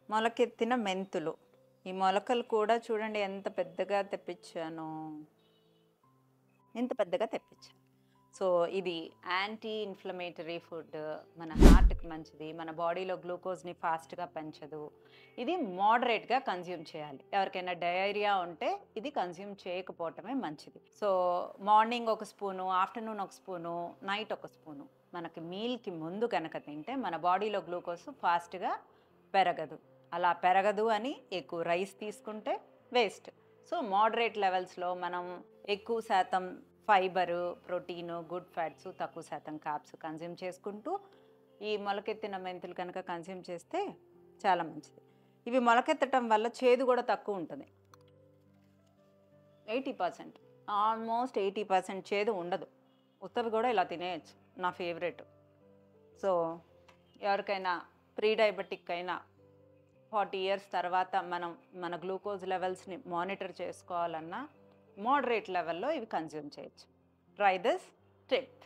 మొలకెత్తిన మెంతులు. ఈ మొలకలు కూడా చూడండి ఎంత పెద్దగా తెప్పించానో. ఇంత పెద్దగా తెప్పించాను. సో, ఇది యాంటీ ఇన్‌ఫ్లమేటరీ ఫుడ్. మన హార్ట్‌కి మంచిది. మన బాడీలో గ్లూకోజ్‌ని ఫాస్ట్‌గా పెంచదు. ఇది మోడరేట్‌గా కన్జ్యూమ్ చేయాలి. ఎవరికైనా డయేరియా ఉంటే ఇది కన్జ్యూమ్ చేయకపోవటమే మంచిది. సో, మార్నింగ్ ఒక స్పూను, ఆఫ్టర్‌నూన్ ఒక స్పూను, నైట్ ఒక స్పూను. మనకి మీల్‌కి ముందు గనక తింటే మన బాడీలో గ్లూకోజ్ ఫాస్ట్‌గా పెరగదు. అలా పెరగదు అని ఎక్కువ రైస్ తీసుకుంటే వేస్ట్. సో, మోడరేట్ లెవెల్స్‌లో మనం ఎక్కువ శాతం ఫైబరు, ప్రోటీను, గుడ్ ఫ్యాట్స్, తక్కువ శాతం కార్బ్స్ కన్జ్యూమ్ చేసుకుంటూ, ఈ మొలకెత్తిన మెంతులు కనుక కన్జ్యూమ్ చేస్తే చాలా మంచిది. ఇవి మొలకెత్తటం వల్ల చేదు గూడా తక్కువుంటది. 80% ఆల్మోస్ట్ 80% చేదు ఉండదు. ఉత్తవి గూడా ఇలా తినేయొచ్చు. నా ఫేవరెట్. సో, ఎవరికైనా ప్రీ డయాబెటిక్ అయినా 40 ఇయర్స్ తర్వాత మనం మన గ్లూకోజ్ లెవెల్స్‌ని మానిటర్ చేసుకోవాలన్నా, మోడరేట్ లెవెల్‌లో ఇవి కన్జ్యూమ్ చేయొచ్చు. Try this tip.